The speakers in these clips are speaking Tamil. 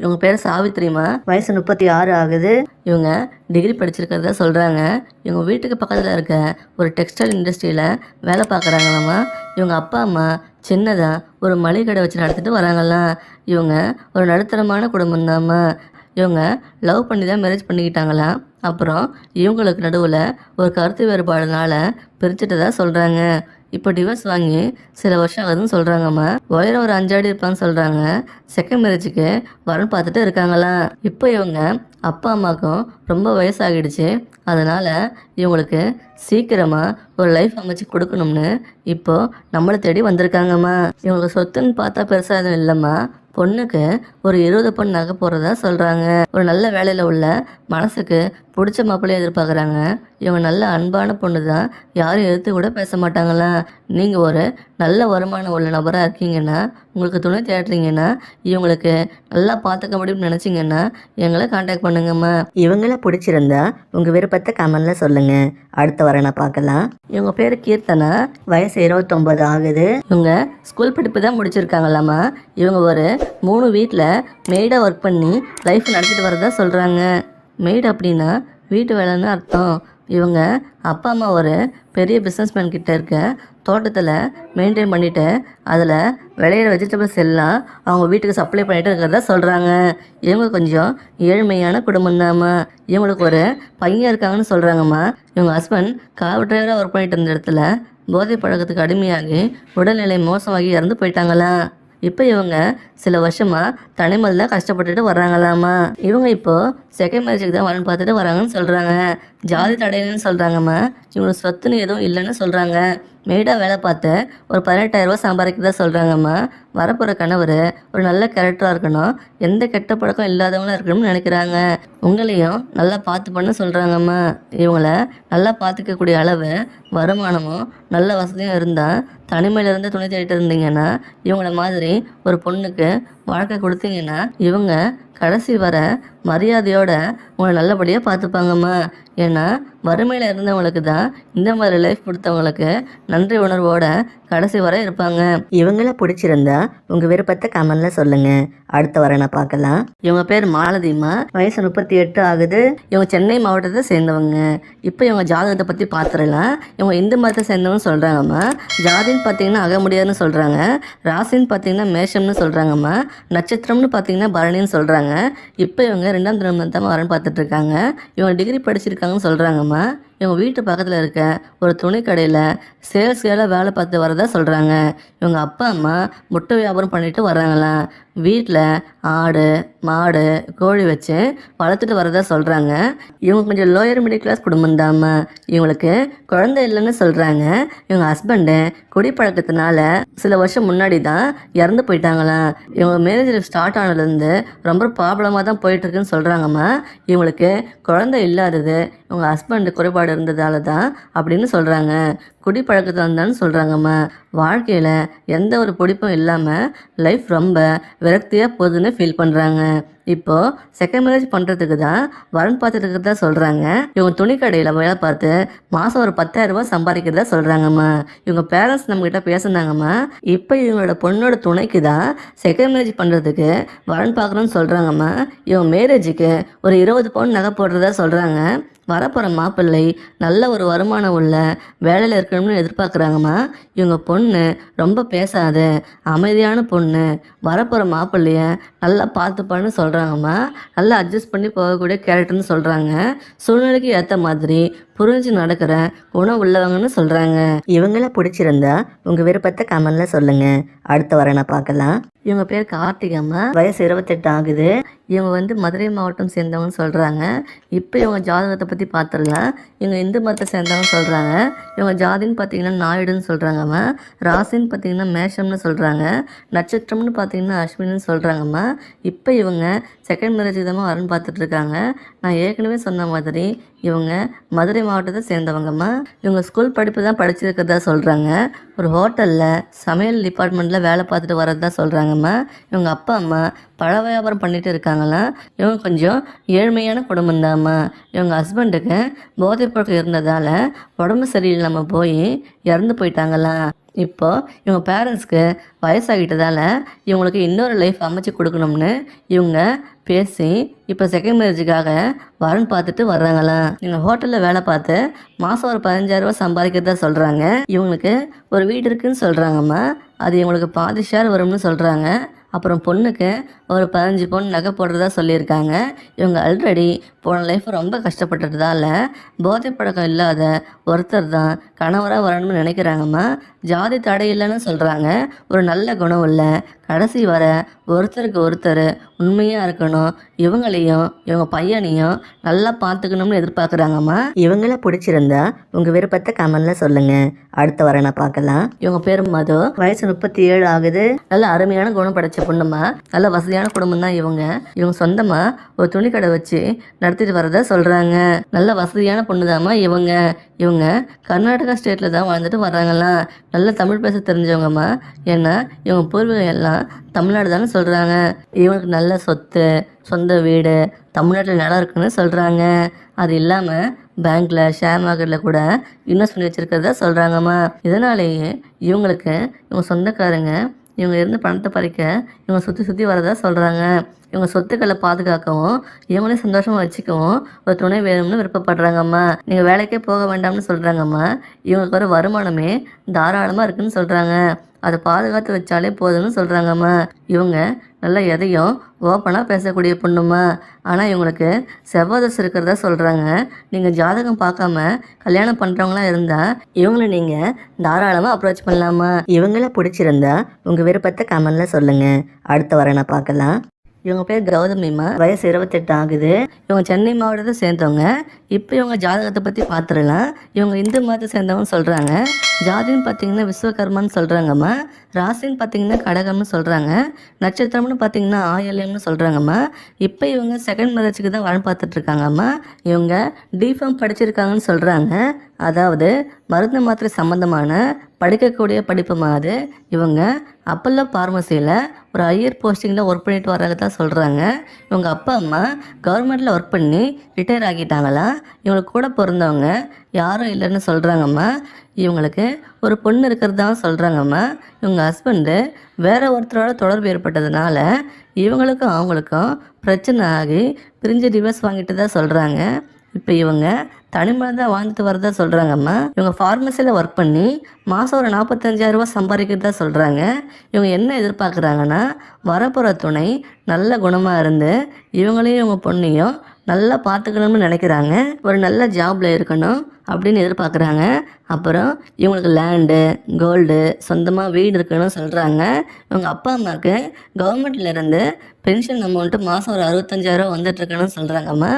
இவங்க பேர் சாவித்திரிமா. வயசு 36 ஆகுது. இவங்க டிகிரி படிச்சிருக்கிறதா சொல்கிறாங்க. இவங்க வீட்டுக்கு பக்கத்தில் இருக்க ஒரு டெக்ஸ்டைல் இண்டஸ்ட்ரியில் வேலை பார்க்குறாங்களாம்மா. இவங்க அப்பா அம்மா சின்னதாக ஒரு மளிகை கடை வச்சு நடத்திட்டு வராங்களாம். இவங்க ஒரு நடுத்தரமான குடும்பம்தாம்மா. இவங்க லவ் பண்ணி தான் மேரேஜ் பண்ணிக்கிட்டாங்களாம். அப்புறம் இவங்களுக்கு நடுவில் ஒரு கருத்து வேறுபாடுனால பிரிச்சுட்டதா சொல்கிறாங்க. இப்போ டிவோர்ஸ் வாங்கி சில வருஷம் ஆகுதுன்னு சொல்கிறாங்கம்மா. உயரம் ஒரு 5 அடி இருப்பான்னு சொல்கிறாங்க. செகண்ட் மேரேஜுக்கு வரன் பார்த்துட்டு இருக்காங்களாம். இப்போ இவங்க அப்பா அம்மாவுக்கும் ரொம்ப வயசாகிடுச்சு. அதனால் இவங்களுக்கு சீக்கிரமாக ஒரு லைஃப் அமைச்சு கொடுக்கணும்னு இப்போது நம்மளை தேடி வந்திருக்காங்கம்மா. இவங்களுக்கு சொத்துன்னு பார்த்தா பெருசாக எதுவும் இல்லைம்மா. பொண்ணுக்கு ஒரு 20 பவுன் நகை போடுறதா சொல்கிறாங்க. ஒரு நல்ல வேலையில் உள்ள மனசுக்கு பிடிச்ச மாப்பிள்ளையை எதிர்பார்க்குறாங்க. இவங்க நல்ல அன்பான பொண்ணு தான். யாரும் எதிர்த்து கூட பேச மாட்டாங்களாம். நீங்கள் ஒரு நல்ல வருமானம் உள்ள நபராக இருக்கீங்கன்னா, உங்களுக்கு துணை தேடுறீங்கன்னா, இவங்களுக்கு நல்லா பார்த்துக்க முடியும்னு நினச்சிங்கன்னா எங்களை காண்டாக்ட் பண்ணுங்கம்மா. இவங்கள பிடிச்சிருந்தா உங்கள் விருப்பத்தை கமெண்டில் சொல்லுங்கள். அடுத்த வரனை பார்க்கலாம். இவங்க பேர் கீர்த்தனா. வயசு 29 ஆகுது. இவங்க ஸ்கூல் படிப்பு தான் முடிச்சிருக்காங்களாம்மா. இவங்க ஒரு 3 வீட்டில் மெய்டாக ஒர்க் பண்ணி லைஃப் நடத்திட்டு வரதா சொல்கிறாங்க. மெய்டு அப்படின்னா வீட்டு வேலைன்னு அர்த்தம். இவங்க அப்பா அம்மா ஒரு பெரிய பிஸ்னஸ்மேன் கிட்ட இருக்க தோட்டத்தில் மெயின்டைன் பண்ணிவிட்டு அதில் விளையிற வெஜிடபிள்ஸ் எல்லாம் அவங்க வீட்டுக்கு சப்ளை பண்ணிட்டு இருக்கிறதா சொல்கிறாங்க. இவங்க கொஞ்சம் ஏழ்மையான குடும்பம்தாம்மா. இவங்களுக்கு ஒரு பையன் இருக்காங்கன்னு சொல்கிறாங்கம்மா. இவங்க ஹஸ்பண்ட் கார் டிரைவராக ஒர்க் பண்ணிட்டு இருந்த இடத்துல போதை பழக்கத்துக்கு அடிமையாகி உடல்நிலை மோசமாகி இறந்து போயிட்டாங்களாம். இப்போ இவங்க சில வருஷமாக தனிமையில் கஷ்டப்பட்டுட்டு வர்றாங்களாம்மா. இவங்க இப்போது செகண்ட் மேரேஜுக்கு தான் வரன்னு பார்த்துட்டு வராங்கன்னு சொல்கிறாங்க. ஜாதி தடையன்னு சொல்கிறாங்கம்மா. இவங்களுக்கு சொத்துன்னு எதுவும் இல்லைன்னு சொல்கிறாங்க. மெய்டாக வேலை பார்த்து ஒரு 18,000 ரூபா சம்பாதிக்கிறதா சொல்கிறாங்கம்மா. வரப்போகிற கணவர் ஒரு நல்ல கேரக்டராக இருக்கணும், எந்த கெட்ட பழக்கம் இல்லாதவங்களாக இருக்கணும்னு நினைக்கிறாங்க. உங்களையும் நல்லா பார்த்து பண்ண சொல்கிறாங்கம்மா. இவங்கள நல்லா பார்த்துக்கக்கூடிய அளவு வருமானமும் நல்ல வசதியும் இருந்தால், தனிமையிலேருந்து துணை தேடிட்டு இருந்தீங்கன்னா, இவங்கள மாதிரி ஒரு பொண்ணுக்கு வாழ்க்கை கொடுத்தீங்கன்னா இவங்க கடைசி வர மரியாதையோட உங்களை நல்லபடியாக பார்த்துப்பாங்கம்மா. ஏன்னா வறுமையில் இருந்தவங்களுக்கு தான் இந்த மாதிரி லைஃப் கொடுத்தவங்களுக்கு நன்றி உணர்வோட கடைசி வரை இருப்பாங்க. இவங்கள பிடிச்சிருந்தா உங்கள் விருப்பத்தை கமெண்டில் சொல்லுங்கள். அடுத்த வரனை பார்க்கலாம். இவங்க பேர் மாலதிமா. வயசு 38 ஆகுது. இவங்க சென்னை மாவட்டத்தை சேர்ந்தவங்க. இப்போ இவங்க ஜாதகத்தை பற்றி பார்த்துடலாம். இவங்க இந்து மதத்தை சேர்ந்தவங்க சொல்கிறாங்கம்மா. ஜாதின்னு பார்த்தீங்கன்னா அக முடியாதுன்னு சொல்கிறாங்க. ராசின்னு பார்த்தீங்கன்னா மேஷம்னு சொல்கிறாங்கம்மா. நட்சத்திரம்னு பார்த்தீங்கன்னா பரணின்னு சொல்கிறாங்க. இப்போ இவங்க 2ஆம் திருமணத்தை வரன்னு பார்த்துட்ருக்காங்க. இவங்க டிகிரி படிச்சிருக்காங்கன்னு சொல்கிறாங்கம்மா. இவங்க வீட்டு பக்கத்தில் இருக்க ஒரு துணி கடையில் சேல்ஸ்காக வேலை பார்த்து வரதா சொல்கிறாங்க. இவங்க அப்பா அம்மா முட்டை வியாபாரம் பண்ணிட்டு வர்றாங்களாம். வீட்டில் ஆடு மாடு கோழி வச்சு வளர்த்துட்டு வரதா சொல்கிறாங்க. இவங்க கொஞ்சம் லோயர் மிடில் கிளாஸ் குடும்பம்தாம்மா. இவங்களுக்கு குழந்தை இல்லைன்னு சொல்கிறாங்க. இவங்க ஹஸ்பண்டு குடிப்பழக்கத்தினால சில வருஷம் முன்னாடி தான் இறந்து போயிட்டாங்களாம். இவங்க மேரேஜ் ஸ்டார்ட் ஆனதுலேருந்து ரொம்ப ப்ராப்ளமாக தான் போயிட்டுருக்குன்னு சொல்கிறாங்கம்மா. இவங்களுக்கு குழந்தை இல்லாதது இவங்க ஹஸ்பண்டு குறைபாடு இருந்ததால தான் அப்படின்னு சொல்கிறாங்க. குடிப்பழக்கத்தில் இருந்தான்னு சொல்கிறாங்கம்மா. வாழ்க்கையில் எந்த ஒரு பிடிப்பும் இல்லாமல் லைஃப் ரொம்ப விரக்தியாக போகுதுன்னு ஃபீல் பண்ணுறாங்க. இப்போது செகண்ட் மேரேஜ் பண்ணுறதுக்கு தான் வரன் பார்த்துட்டு இருக்கிறதா சொல்கிறாங்க. இவங்க துணி கடையில் வேலை பார்த்து மாதம் ஒரு 10,000 ரூபா சம்பாதிக்கிறதா சொல்கிறாங்கம்மா. இவங்க பேரண்ட்ஸ் நம்மக்கிட்ட பேசுனாங்கம்மா. இப்போ இவங்களோட பொண்ணோட துணைக்கு தான் செகண்ட் மேரேஜ் பண்ணுறதுக்கு வரன் பார்க்குறோன்னு சொல்கிறாங்கம்மா. இவங்க மேரேஜுக்கு ஒரு 20 பவுன் நகை போடுறதா சொல்கிறாங்க. வரப்போகிற மாப்பிள்ளை நல்ல ஒரு வருமானம் உள்ள வேலையில் இருக்கணும்னு எதிர்பார்க்குறாங்கம்மா. இவங்க பொண்ணு ரொம்ப பேசாத அமைதியான பொண்ணு. வரப்போகிற மாப்பிள்ளைய நல்லா பார்த்துப்பான்னு சொல்கிறாங்கம்மா. நல்லா அட்ஜஸ்ட் பண்ணி போகக்கூடிய கேரக்டர்னு சொல்கிறாங்க. சூழ்நிலைக்கு ஏற்ற மாதிரி புரிஞ்சு நடக்கிற குணம் உள்ளவங்கன்னு சொல்கிறாங்க. இவங்கள பிடிச்சிருந்தா உங்கள் விருப்பத்தை கமெண்டில் சொல்லுங்கள். அடுத்த வரனை பார்க்கலாம். இவங்க பேர் கார்த்திகம்மா. வயசு 28 ஆகுது. இவங்க மதுரை மாவட்டம் சேர்ந்தவங்கன்னு சொல்கிறாங்க. இப்போ இவங்க ஜாதகத்தை பற்றி பார்த்துடலாம். இவங்க இந்து மதத்தை சேர்ந்தவங்க சொல்கிறாங்க. இவங்க ஜாதின்னு பார்த்தீங்கன்னா நாயுடுன்னு சொல்கிறாங்கம்மா. ராசின்னு பார்த்தீங்கன்னா மேஷம்னு சொல்கிறாங்க. நட்சத்திரம்னு பார்த்தீங்கன்னா அஸ்வின்னு சொல்கிறாங்கம்மா. இப்போ இவங்க செகண்ட் மேரேஜுக்கு தான் வரன்னு பார்த்துட்ருக்காங்க. நான் ஏற்கனவே சொன்ன மாதிரி இவங்க மதுரை மாவட்டத்தை சேர்ந்தவங்கம்மா. இவங்க ஸ்கூல் படிப்பு தான் படிச்சிருக்கிறதா சொல்கிறாங்க. ஒரு ஹோட்டலில் சமையல் டிபார்ட்மெண்ட்டில் வேலை பார்த்துட்டு வர்றதா சொல்கிறாங்கம்மா. இவங்க அப்பா அம்மா பழ வியாபாரம் பண்ணிட்டு இருக்காங்களாம். இவங்க கொஞ்சம் ஏழ்மையான குடும்பம்தாம்மா. இவங்க ஹஸ்பண்டுக்கு போதைப் பழக்கம் இருந்ததால் உடம்பு சரியில்லாமல் போய் இறந்து போயிட்டாங்களாம். இப்போ இவங்க பேரண்ட்ஸ்க்கு வயசாகிட்டதால் இவங்களுக்கு இன்னொரு லைஃப் அமைச்சு கொடுக்கணும்னு இவங்க பேசி இப்போ செகண்ட் மேரேஜுக்காக வரன் பார்த்துட்டு வர்றாங்களாம். இவங்க ஹோட்டலில் வேலை பார்த்து மாதம் ஒரு 15,000 சம்பாதிக்கிறதா சொல்கிறாங்க. இவங்களுக்கு ஒரு வீடு இருக்குதுன்னு சொல்கிறாங்கம்மா. அது இவங்களுக்கு பாதி ஷேர் வரும்னு சொல்கிறாங்க. அப்புறம் பொண்ணுக்கு ஒரு 15 பவுன் நகை போடுறதா சொல்லியிருக்காங்க. இவங்க ஆல்ரெடி போன லைஃப் ரொம்ப கஷ்டப்பட்டதால் போதை பழக்கம் இல்லாத ஒருத்தர் தான் கணவராக வரணும்னு நினைக்கிறாங்கம்மா. ஜாதி தடை இல்லைன்னு சொல்கிறாங்க. ஒரு நல்ல குணம் இல்லை, கடைசி வர ஒருத்தருக்கு ஒருத்தர் உண்மையாக இருக்கணும், இவங்களையும் இவங்க பையனையும் நல்லா பார்த்துக்கணும்னு எதிர்பார்க்குறாங்கம்மா. இவங்கள பிடிச்சிருந்தா உங்கள் விருப்பத்தை கமெண்டில் சொல்லுங்கள். அடுத்த வரனை பார்க்கலாம். இவங்க பேர் மது, வயசு 37 ஆகுது. நல்ல அருமையான குணம் படைச்ச பொண்ணுமா. நல்ல வசதியான குடும்பம் தான் இவங்க சொந்தமாக ஒரு துணி கடை வச்சு நடத்திட்டு வரதா சொல்கிறாங்க. நல்ல வசதியான பொண்ணுதாம்மா இவங்க கர்நாடகா ஸ்டேட்டில் தான் வாழ்ந்துட்டு வர்றாங்களாம். நல்ல தமிழ் பேச தெரிஞ்சவங்கம்மா. ஏன்னா இவங்க பூர்வீகம் எல்லாம் தமிழ்நாடு தானே சொல்கிறாங்க. இவங்களுக்கு நல்ல சொத்து, சொந்த வீடு, தமிழ்நாட்டில் நிலம் இருக்குன்னு சொல்கிறாங்க. அது இல்லாமல் பேங்க்கில் ஷேர் மார்க்கெட்டில் கூட இன்வெஸ்ட் பண்ணி வச்சுருக்கிறதா சொல்கிறாங்கம்மா. இதனாலேயே இவங்களுக்கு இவங்க சொந்தக்காரங்க இவங்க இருந்து பணத்தை பறிக்க இவங்க சுற்றி வரதா சொல்கிறாங்க. இவங்க சொத்துக்களை பாதுகாக்கவும் இவங்களையும் சந்தோஷமாக வச்சுக்கவும் ஒரு துணை வேணும்னு விருப்பப்படுறாங்கம்மா. நீங்கள் வேலைக்கே போக வேண்டாம்னு சொல்கிறாங்கம்மா. இவங்களுக்கு ஒரு வருமானமே தாராளமாக இருக்குதுன்னு சொல்கிறாங்க. அதை பாதுகாத்து வச்சாலே போதும்னு சொல்கிறாங்கம்மா. இவங்க நல்லா எதையும் ஓப்பனாக பேசக்கூடிய பொண்ணுமா. ஆனால் இவங்களுக்கு செவ்வாய் தோசை இருக்கிறதா சொல்கிறாங்க. நீங்கள் ஜாதகம் பார்க்காம கல்யாணம் பண்ணுறவங்களாம் இருந்தால் இவங்களை நீங்கள் தாராளமாக அப்ரோச் பண்ணலாமா. இவங்கள பிடிச்சிருந்தா உங்கள் விருப்பத்தை கமெண்டில் சொல்லுங்கள். அடுத்த வரனை பார்க்கலாம். இவங்க பேர் கௌதமிமா, வயசு 28 ஆகுது. இவங்க சென்னை மாவட்டத்தை சேர்ந்தவங்க. இப்போ இவங்க ஜாதகத்தை பற்றி பார்த்துடலாம். இவங்க இந்து மதத்தை சேர்ந்தவங்கன்னு சொல்கிறாங்க. ஜாதின்னு பார்த்தீங்கன்னா விஸ்வகர்மான்னு சொல்கிறாங்கம்மா. ராசின்னு பார்த்தீங்கன்னா கடகம்னு சொல்கிறாங்க. நட்சத்திரம்னு பார்த்தீங்கன்னா ஆயில்யம்னு சொல்கிறாங்கம்மா. இப்போ இவங்க செகண்ட் மேரேஜுக்கு தான் வரன் பார்த்துட்ருக்காங்கம்மா. இவங்க டிஃபார்ம் படிச்சிருக்காங்கன்னு சொல்கிறாங்க. அதாவது மருந்து மாத்திரை சம்மந்தமான படிக்கக்கூடிய படிப்பு மாதிரி. இவங்க அப்பல்லோ ஃபார்மசியில் ஒரு ஹையர் போஸ்டிங்கில் ஒர்க் பண்ணிட்டு வர்றதை தான் சொல்கிறாங்க. இவங்க அப்பா அம்மா கவர்மெண்ட்டில் ஒர்க் பண்ணி ரிட்டையர் ஆகிட்டாங்களாம். இவங்களுக்கு கூட பிறந்தவங்க யாரும் இல்லைன்னு சொல்கிறாங்கம்மா. இவங்களுக்கு ஒரு பொண்ணு இருக்கிறதாவும் சொல்கிறாங்கம்மா. இவங்க ஹஸ்பண்டு வேற ஒருத்தரோட தொடர்பு ஏற்பட்டதுனால இவங்களுக்கும் அவங்களுக்கும் பிரச்சனை ஆகி பிரிஞ்சு டிவோர்ஸ் வாங்கிட்டு தான் சொல்கிறாங்க. இப்போ இவங்க தனிமலை தான் வாழ்ந்துட்டு வரதா சொல்கிறாங்கம்மா. இவங்க ஃபார்மசியில் ஒர்க் பண்ணி மாதம் ஒரு 45,000 சம்பாதிக்கிறதா சொல்கிறாங்க. இவங்க என்ன எதிர்பார்க்குறாங்கன்னா வரப்போகிற துணை நல்ல குணமாக இருந்து இவங்களையும் இவங்க பொண்ணையும் நல்லா பார்த்துக்கணும்னு நினைக்கிறாங்க. ஒரு நல்ல ஜாபில் இருக்கணும் அப்படின்னு எதிர்பார்க்குறாங்க. அப்புறம் இவங்களுக்கு லேண்டு, கோல்டு, சொந்தமாக வீடு இருக்குன்னு சொல்கிறாங்க. இவங்க அப்பா அம்மாவுக்கு கவர்மெண்ட்லேருந்து பென்ஷன் அமௌண்ட்டு மாதம் ஒரு 65,000 வந்துட்டுருக்குன்னு சொல்கிறாங்கம்மா.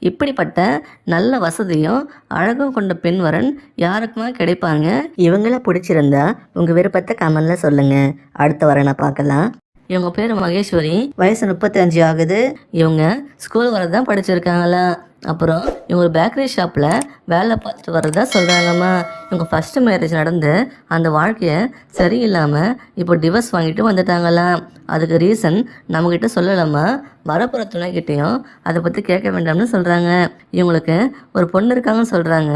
இப்படிப்பட்ட நல்ல வசதியும் அழகும் கொண்ட பெண் வரன் யாருக்குமா கிடைப்பாங்க. இவங்கள பிடிச்சிருந்தா உங்கள் விருப்பத்தை கமெண்டில் சொல்லுங்கள். அடுத்த வரனை பார்க்கலாம். இவங்க பேர் மகேஸ்வரி, வயசு 35 ஆகுது. இவங்க ஸ்கூல் வரதான் படிச்சிருக்காங்களா. அப்புறம் இவங்க ஒரு பேக்கரி ஷாப்பில் வேலை பார்த்துட்டு வர்றதா சொல்கிறாங்கம்மா. இவங்க ஃபஸ்ட்டு மேரேஜ் நடந்து அந்த வாழ்க்கையை சரியில்லாமல் இப்போ டிவோர்ஸ் வாங்கிட்டு வந்துட்டாங்களாம். அதுக்கு ரீசன் நம்மக்கிட்ட சொல்லலாமா, வரப்புற துணைக்கிட்டையும் அதை பற்றி கேட்க வேண்டாம்னு சொல்கிறாங்க. இவங்களுக்கு ஒரு பொண்ணு இருக்காங்கன்னு சொல்கிறாங்க.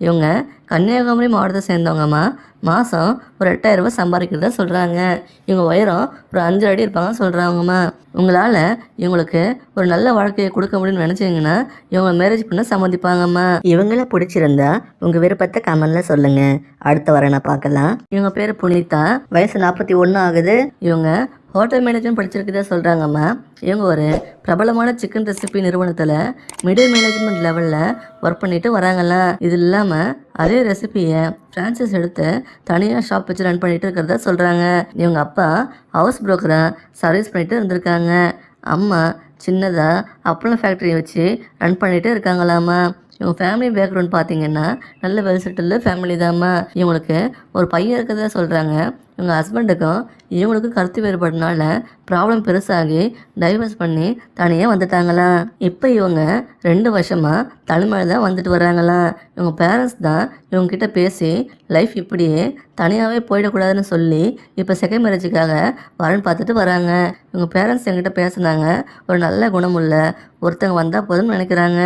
இவங்க கன்னியாகுமரி மாவட்டத்தை சேர்ந்தவங்கம்மா. மாதம் ஒரு 8,000 சம்பாதிக்கிறதா சொல்கிறாங்க. இவங்க உயரம் ஒரு 5 அடி இருப்பாங்கன்னு சொல்கிறாங்கம்மா. உங்களால் இவங்களுக்கு ஒரு நல்ல வாழ்க்கையை கொடுக்க முடியும்னு நினச்சிங்கன்னா இவங்க மேரேஜ் பண்ண சம்மதிப்பாங்கம்மா. இவங்கள பிடிச்சிருந்தா உங்கள் விருப்பத்தை கமெண்டில் சொல்லுங்கள். அடுத்த வரனை பார்க்கலாம். இவங்க பேர் புனிதா, வயசு 41 ஆகுது. இவங்க ஹோட்டல் மேனேஜ்மெண்ட் படிச்சிருக்கதா சொல்கிறாங்கம்மா. இவங்க ஒரு பிரபலமான சிக்கன் ரெசிபி நிறுவனத்தில் மிடில் மேனேஜ்மெண்ட் லெவலில் ஒர்க் பண்ணிட்டு வராங்களாம். இது இல்லாமல் அதே ரெசிபியை ஃப்ரான்ச்சைஸ் எடுத்து தனியாக ஷாப் வச்சு ரன் பண்ணிட்டு இருக்கிறதா சொல்கிறாங்க. இவங்க அப்பா ஹவுஸ் புரோக்கராக சர்வீஸ் பண்ணிட்டு இருந்திருக்காங்க. அம்மா சின்னதாக அப்பளம் ஃபேக்ட்ரி வச்சு ரன் பண்ணிகிட்டே இருக்காங்களாம்மா. இவங்க ஃபேமிலி பேக்ரவுண்ட் பார்த்தீங்கன்னா நல்ல வெல் செட்டில்டு ஃபேமிலி தாம்மா. இவங்களுக்கு ஒரு பையன் இருக்கிறதா சொல்கிறாங்க. இவங்க ஹஸ்பண்டுக்கும் இவங்களுக்கு கருத்து வேறுபாடுனால ப்ராப்ளம் பெருசாகி டைவர்ஸ் பண்ணி தனியாக வந்துட்டாங்களாம். இப்போ இவங்க 2 வருஷமாக தலைமையில் தான் வந்துட்டு வராங்களாம். இவங்க பேரண்ட்ஸ் தான் இவங்ககிட்ட பேசி லைஃப் இப்படியே தனியாகவே போயிடக்கூடாதுன்னு சொல்லி இப்போ செகண்ட் மேரேஜுக்காக வரன் பார்த்துட்டு வராங்க. இவங்க பேரண்ட்ஸ் என்கிட்ட பேசுனாங்க, ஒரு நல்ல குணமுள்ள ஒருத்தங்க வந்தால் போதும்னு நினைக்கிறாங்க.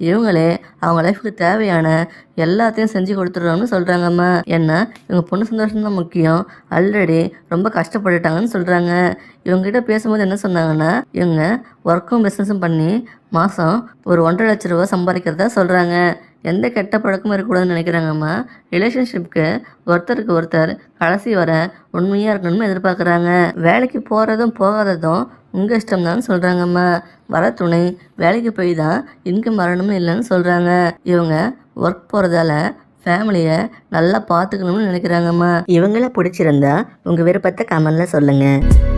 இவங்களே அவங்க லைஃபுக்கு தேவையான எல்லாத்தையும் செஞ்சு கொடுத்துட்றோம்னு சொல்கிறாங்கம்மா. ஏன்னா இவங்க பொண்ணு சந்தோஷம் தான் முக்கியம். ஆல்ரெடி ரொம்ப கஷ்டப்பட்டுட்டாங்கன்னு சொல்கிறாங்க. இவங்ககிட்ட பேசும்போது என்ன சொன்னாங்கன்னா, இவங்க ஒர்க்கும் பிஸ்னஸும் பண்ணி மாதம் ஒரு 1,50,000 லட்ச ரூபா சம்பாதிக்கிறதா சொல்கிறாங்க. எந்த கெட்ட பழக்கமும் இருக்கக்கூடாதுன்னு நினைக்கிறாங்கம்மா. ரிலேஷன்ஷிப்க்கு ஒருத்தருக்கு ஒருத்தர் கடைசி வர உண்மையாக இருக்கணும்னு எதிர்பார்க்குறாங்க. வேலைக்கு போகிறதும் போகாததும் உங்கள் இஷ்டம்தான்னு சொல்கிறாங்கம்மா. வர துணை வேலைக்கு போய் தான் இன்கம் வரணும்னு இல்லைன்னு சொல்கிறாங்க. இவங்க ஒர்க் போகிறதால ஃபேமிலியை நல்லா பார்த்துக்கணும்னு நினைக்கிறாங்கம்மா. இவங்கள பிடிச்சிருந்தா உங்கள் விருப்பத்தை கமெண்டில் சொல்லுங்கள்.